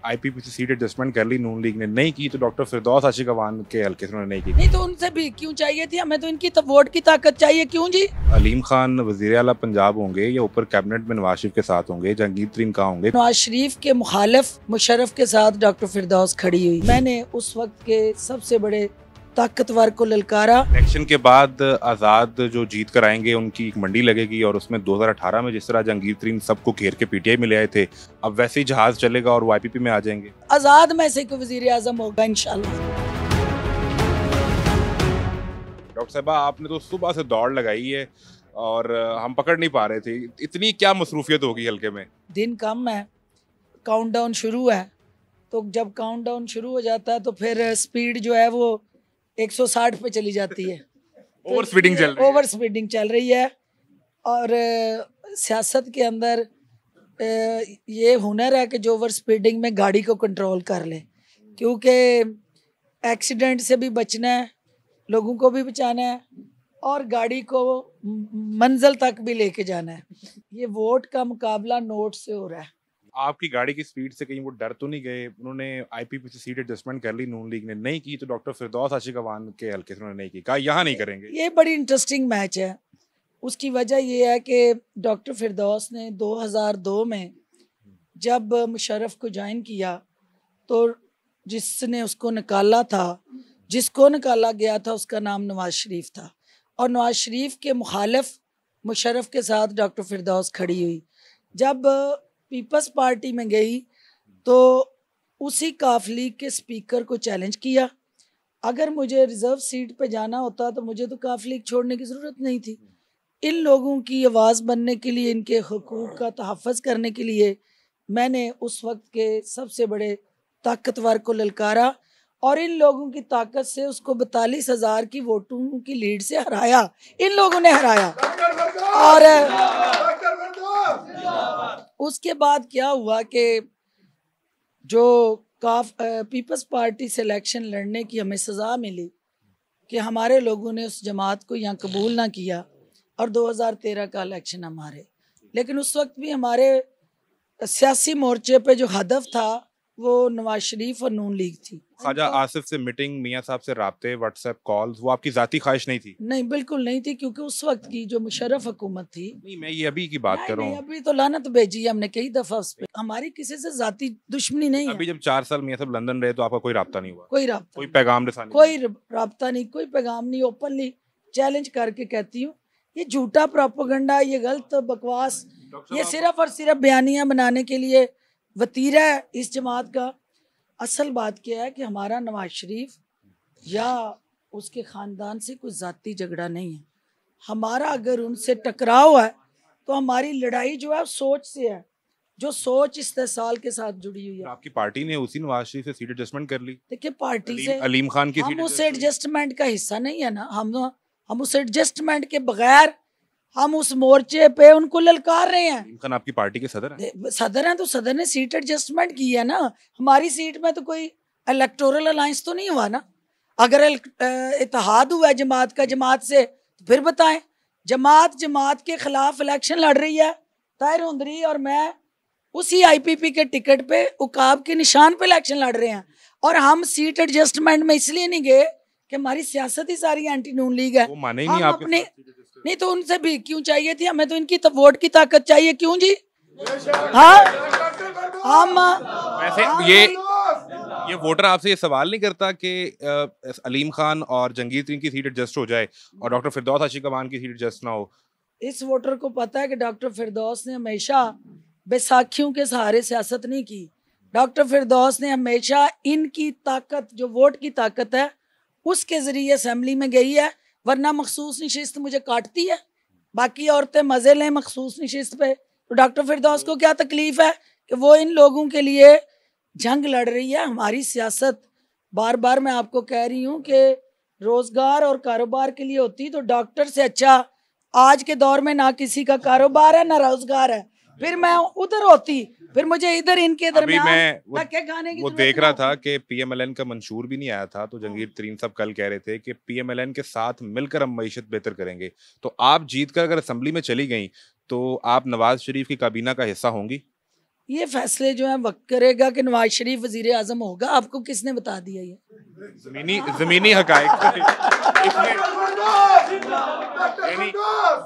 आईपीपीसी seat adjustment कर ली नून league ने, नहीं की तो डॉक्टर फिरदौस आशिक अवान के हल्के से उन्होंने नहीं की। नहीं तो उनसे भी क्यों चाहिए थी, हमें तो इनकी तो वोट की ताकत चाहिए। क्यों जी? अलीम खान वजीर आला पंजाब होंगे या ऊपर कैबिनेट में नवाज शरीफ के साथ होंगे, जहांगीर तरीन कहाँ होंगे? नवाज शरीफ के मुखालिफ मुशर्रफ के साथ डॉक्टर फिरदौस खड़ी हुई। मैंने उस वक्त के सबसे बड़े ताकतवर को ललकारा। इलेक्शन के बाद आज़ाद जो जीत कर आएंगे उनकी एक मंडी लगेगी और उसमें 2018 में जिस तरह जहांगीर तरीन सबको घेर के पीटीआई में ले आए थे, अब वैसे ही जहाज चलेगा और वो आईपीपी में आ जाएंगे। आजाद में से कोई वजीर आजम होगा इंशाल्लाह। डॉक्टर साहबा, आपने तो सुबह से दौड़ लगाई है और हम पकड़ नहीं पा रहे थे, इतनी क्या मसरूफियत होगी हल्के में? दिन कम है, काउंटडाउन शुरू है, तो जब काउंटडाउन शुरू हो जाता है तो फिर स्पीड जो है वो 160 पे चली जाती है। ओवर स्पीडिंग चल रही है। ओवर स्पीडिंग चल रही है और सियासत के अंदर ये हुनर है कि जो ओवर स्पीडिंग में गाड़ी को कंट्रोल कर ले, क्योंकि एक्सीडेंट से भी बचना है, लोगों को भी बचाना है और गाड़ी को मंजिल तक भी लेके जाना है। ये वोट का मुकाबला नोट से हो रहा है। आपकी गाड़ी की स्पीड से कहीं वो डर तो नहीं गए? उन्होंने आईपीपीसी सीट एडजस्टमेंट कर ली नून लीग ने, नहीं की तो डॉक्टर फिरदौस आशिक अवान के हल्के से उन्होंने नहीं की, कहा यहाँ नहीं करेंगे। ये बड़ी इंटरेस्टिंग मैच है। उसकी वजह ये है कि डॉक्टर फिरदौस ने 2002 में जब मुशर्रफ को ज्वाइन किया तो जिसने उसको निकाला था, जिसको निकाला गया था, उसका नाम नवाज शरीफ था और नवाज शरीफ के मुखालिफ मुशर्रफ के साथ डॉक्टर फिरदौस खड़ी हुई। जब पीपल्स पार्टी में गई तो उसी काफ लीग के स्पीकर को चैलेंज किया। अगर मुझे रिजर्व सीट पे जाना होता तो मुझे तो काफ लीग छोड़ने की ज़रूरत नहीं थी। इन लोगों की आवाज़ बनने के लिए, इनके हुकूक का तहफ़्फ़ुज़ करने के लिए मैंने उस वक्त के सबसे बड़े ताकतवर को ललकारा और इन लोगों की ताकत से उसको 42,000 की वोटों की लीड से हराया। इन लोगों ने हराया। और उसके बाद क्या हुआ कि जो पीपल्स पार्टी से इलेक्शन लड़ने की हमें सज़ा मिली कि हमारे लोगों ने उस जमात को यहाँ कबूल ना किया और 2013 का इलेक्शन हम हारे। लेकिन उस वक्त भी हमारे सियासी मोर्चे पे जो हदफ था वो नवाज शरीफ और नून लीग थी। ख्वाजा आसिफ से मीटिंग, मियाँ साहब से राब्ते, व्हाट्सएप कॉल्स, वो आपकी जाती ख्वाहिश नहीं थी? नहीं, बिल्कुल नहीं थी, क्योंकि उस वक्त की जो मुशर्रफ हुकूमत थी। नहीं, मैं ये अभी की बात कर रहा हूँ। अभी तो लानत भेजी है हमने कई दफा उस पे। हमारी किसी से जाती दुश्मनी नहीं है। अभी जब 4 साल मियाँ साहब लंदन रहे तो आपका कोई राब्ता नहीं हुआ? कोई राब्ता, कोई पैगाम रसानी? कोई राब्ता नहीं, कोई पैगाम नहीं। ओपनली चैलेंज करके कहती हूँ, ये झूठा प्रोपेगेंडा, ये गलत बकवास, ये सिर्फ और सिर्फ बयानियां बनाने के लिए वतीरा है इस जमात का। असल बात क्या है कि हमारा नवाज शरीफ या उसके ख़ानदान से कोई ज़ाती झगड़ा नहीं है। हमारा अगर उनसे टकराव है तो हमारी लड़ाई जो है सोच से है, जो सोच इस्तेसाल के साथ जुड़ी हुई है। आपकी पार्टी ने उसी नवाज शरीफ से सीट एडजस्टमेंट कर ली। देखिए, पार्टी से अलीम खान की हम उस एडजस्टमेंट का हिस्सा नहीं है ना। हम उस एडजस्टमेंट के बगैर हम उस मोर्चे पे उनको ललकार रहे हैं। अलीम खान आपकी पार्टी के सदर हैं? सदर हैं तो सदर ने सीट एडजस्टमेंट की है ना। हमारी सीट में तो कोई इलेक्टोरल अलायंस तो नहीं हुआ ना। अगर इत्तेहाद हुआ है जमात का जमात से तो फिर बताएं। जमात के खिलाफ इलेक्शन लड़ रही है ताहिर हुंदरी और मैं, उसी आईपीपी के टिकट पे उकाब के निशान पे इलेक्शन लड़ रहे हैं और हम सीट एडजस्टमेंट में इसलिए नहीं गए कि हमारी सियासत ही सारी एंटी नून लीग है। वो माने ही नहीं आपके अपने नहीं तो उनसे भी क्यों चाहिए थी, हमें तो इनकी तो वोट की ताकत चाहिए। क्यों जी? हाँ, हम वैसे ये वोटर आपसे ये सवाल नहीं करता कि अलीम खान और जहांगीर तरीन की सीट एडजस्ट हो जाए और डॉक्टर फिरदौस आशिक अवान की सीट एडजस्ट ना हो? इस वोटर को पता है कि डॉक्टर फिरदौस ने हमेशा बैसाखियों के सहारे सियासत नहीं की। डॉक्टर फिरदौस ने हमेशा इनकी ताकत, जो वोट की ताकत है, उसके जरिए असेंबली में गई है। वरना मखसूस नशिस्त मुझे काटती है, बाकी औरतें मजे लें मखसूस नशिस्त पे, तो डॉक्टर फिरदौस को क्या तकलीफ है कि वो इन लोगों के लिए जंग लड़ रही है। हमारी सियासत, बार बार मैं आपको कह रही हूँ कि रोजगार और कारोबार के लिए होती तो डॉक्टर से अच्छा आज के दौर में ना किसी का कारोबार है ना रोजगार है। फिर मैं उधर होती, फिर मुझे इधर इनके दरमियान धक्के खाने की वो देख रहा था कि पीएमएलएन का मंशूर भी नहीं आया था, तो जहांगीर तरीन साहब कल कह रहे थे कि पीएमएलएन के साथ मिलकर हम मईशत बेहतर करेंगे। तो आप जीत कर अगर असेंबली में चली गई तो आप नवाज शरीफ की काबीना का हिस्सा होंगी? ये फैसले जो है वक्त करेगा कि नवाज शरीफ वजीर आजम होगा। आपको किसने बता दिया? ये जमीनी हकाइक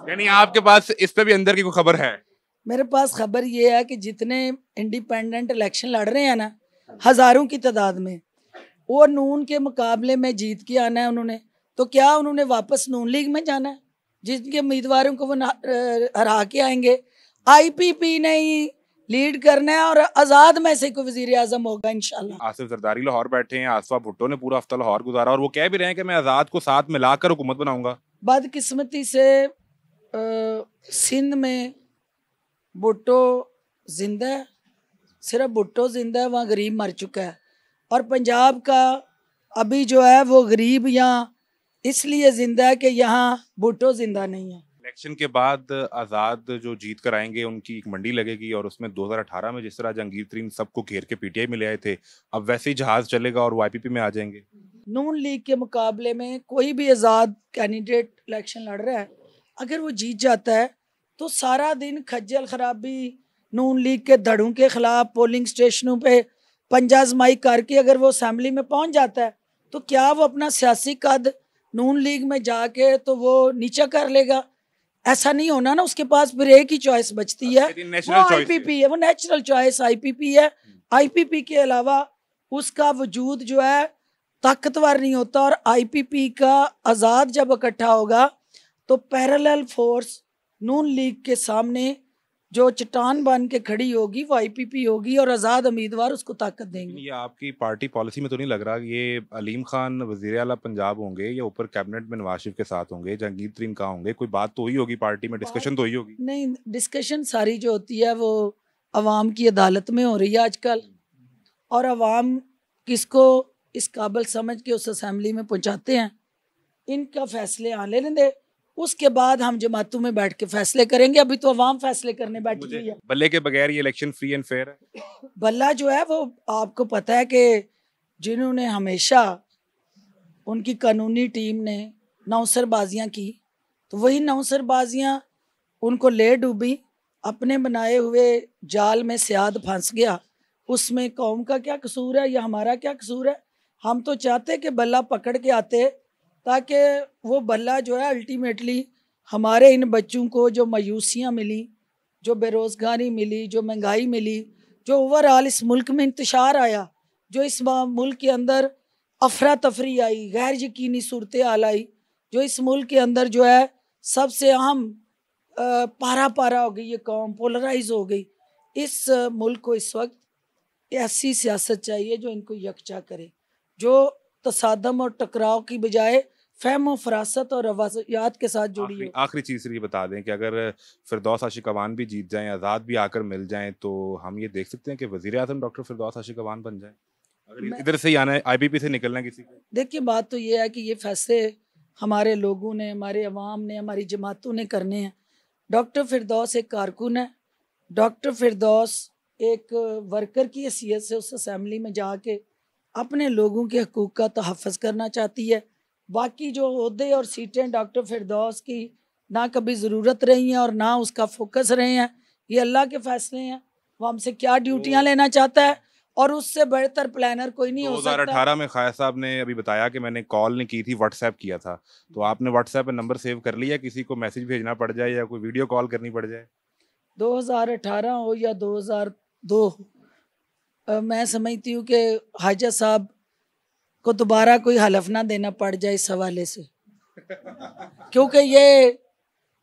यानी आपके पास इस पे भी अंदर की कोई खबर है? मेरे पास खबर ये है कि जितने इंडिपेंडेंट इलेक्शन लड़ रहे हैं ना, हजारों की तादाद में, वो नून के मुकाबले में जीत के आना है उन्होंने। तो क्या उन्होंने वापस नून लीग में जाना है? जिनके उम्मीदवारों को वो हरा के आएंगे। IPP ने ही लीड करना है और आजाद में से कोई वजीर आजम होगा इंशाल्लाह। आसिफ जरदारी लाहौर बैठे हैं, आसफा भुट्टो ने पूरा हफ्ता लाहौर गुजारा और वो कह भी रहे हैं कि मैं आजाद को साथ मिलाकर हुकूमत बनाऊंगा। बदकिस्मती से सिंध में भुट्टो जिंदा है, सिर्फ भुट्टो जिंदा है, वहाँ गरीब मर चुका है। और पंजाब का अभी जो है वो गरीब यहाँ इसलिए जिंदा है कि यहाँ भुट्टो जिंदा नहीं है। इलेक्शन के बाद आज़ाद जो जीत कर आएंगे उनकी एक मंडी लगेगी और उसमें 2018 में जिस तरह जहांगीर तरीन सबको घेर के PTI में ले आए थे, अब वैसे ही जहाज चलेगा और वो IPP में आ जाएंगे। नून लीग के मुकाबले में कोई भी आज़ाद कैंडिडेट इलेक्शन लड़ रहा है, अगर वो जीत जाता है तो सारा दिन खज्जल खराबी नून लीग के धड़ों के खिलाफ पोलिंग स्टेशनों पे पंजा आजमाई करके अगर वो असेंबली में पहुंच जाता है तो क्या वो अपना सियासी कद नून लीग में जाके तो वो नीचा कर लेगा? ऐसा नहीं होना ना। उसके पास फिर एक ही चॉइस बचती है, वो IPP है, वो नेचुरल चॉइस IPP है। IPP के अलावा उसका वजूद जो है ताकतवर नहीं होता। और IPP का आज़ाद जब इकट्ठा होगा तो पैरेलल फोर्स नून लीग के सामने जो चट्टान बन के खड़ी होगी वो IPP होगी और आज़ाद उम्मीदवार उसको ताकत देंगे। ये आपकी पार्टी पॉलिसी में तो नहीं लग रहा? ये अलीम खान वजीर आला पंजाब होंगे या ऊपर कैबिनेट में नवाज शरीफ के साथ होंगे, जहांगीर तरीन कहाँ होंगे? कोई बात तो हुई होगी पार्टी में, डिस्कशन तो हुई होगी? नहीं, डिस्कशन सारी जो होती है वो अवाम की अदालत में हो रही है आजकल, और अवाम किसको इस काबिल समझ के उस असेंबली में पहुंचाते हैं, इनका फैसले आने लेंगे। उसके बाद हम जमातों में बैठ के फैसले करेंगे। अभी तो अवाम फैसले करने बैठी हुई है। बल्ले के बगैर ये इलेक्शन फ्री एंड फेयर है? बल्ला जो है वो आपको पता है कि जिन्होंने हमेशा उनकी कानूनी टीम ने नौसरबाजियां की, तो वही नौसरबाजियां उनको ले डूबी, अपने बनाए हुए जाल में सियाद फंस गया। उसमें कौम का क्या कसूर है या हमारा क्या कसूर है? हम तो चाहते कि बल्ला पकड़ के आते ताकि वो बल्ला जो है अल्टीमेटली हमारे इन बच्चों को जो मायूसियाँ मिली, जो बेरोज़गारी मिली, जो महंगाई मिली, जो ओवरऑल इस मुल्क में इंतशार आया, जो इस मुल्क के अंदर अफरा तफरी आई, गैर यकीनी सूरत हाल आई, जो इस मुल्क के अंदर जो है सबसे अहम पारा पारा हो गई, ये कौम पोलराइज हो गई। इस मुल्क को इस वक्त ऐसी सियासत चाहिए जो इनको यकजा करे, जो तसादम और टकराव की बजाय फहम फरासत और रवायात के साथ जुड़ी है। आखिरी चीज ये बता दें कि अगर फिरदौस आशिक अवान भी जीत जाएं, आज़ाद भी आकर मिल जाएं, तो हम ये देख सकते हैं कि वजीर आज़म डॉक्टर फिरदौस आशिक अवान बन जाए? अगर इधर से ही आना है, IPP से निकलना है किसी को? देखिए, बात तो ये है कि ये फैसले हमारे लोगों ने, हमारे अवाम ने, हमारी जमातों ने करने हैं। डॉक्टर फिरदौस एक कारकुन है। डॉक्टर फिरदौस एक वर्कर की हैसियत से उस असेंबली में जाके अपने लोगों के हकूक़ का तहफ़्फ़ुज़ करना चाहती है। बाकी जो ओहदे और सीटें डॉक्टर फिरदौस की ना कभी ज़रूरत रही हैं और ना उसका फोकस रहे हैं, ये अल्लाह के फ़ैसले हैं। वो हमसे क्या ड्यूटियाँ लेना चाहता है और उससे बेहतर प्लानर कोई नहीं हो सकता। 2018 में खाया साहब ने अभी बताया कि मैंने कॉल नहीं की थी, व्हाट्सएप किया था। तो आपने व्हाट्सएप पे नंबर सेव कर लिया, किसी को मैसेज भेजना पड़ जाए या कोई वीडियो कॉल करनी पड़ जाए? 2018 हो या 2002 मैं समझती हूँ कि हाजा साहब को दोबारा कोई हलफ ना देना पड़ जाए इस हवाले से, क्योंकि ये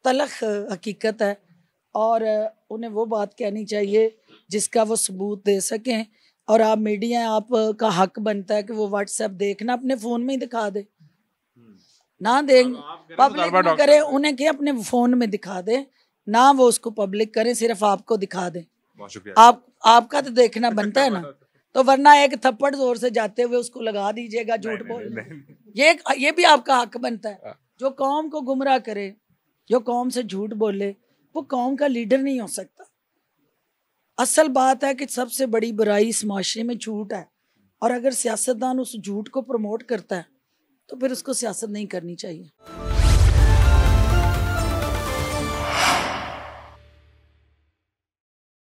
तलख हकीकत है और उन्हें वो बात कहनी चाहिए जिसका वो सबूत दे सकें। और आप मीडिया, आपका हक बनता है कि वो व्हाट्सएप देखना अपने फ़ोन में ही दिखा दे, ना दें पब्लिक में करें, उन्हें क्या अपने फ़ोन में दिखा दें, ना वो उसको पब्लिक करें, सिर्फ आपको दिखा दें। आपका तो देखना बनता है ना, तो वरना एक थप्पड़ जोर से जाते हुए उसको लगा दीजिएगा झूठ बोल। ये भी आपका हक बनता है। जो कौम को गुमराह करे, जो कौम से झूठ बोले, वो कौम का लीडर नहीं हो सकता। असल बात है कि सबसे बड़ी बुराई इस माशरे में झूठ है, और अगर सियासतदान उस झूठ को प्रमोट करता है तो फिर उसको सियासत नहीं करनी चाहिए।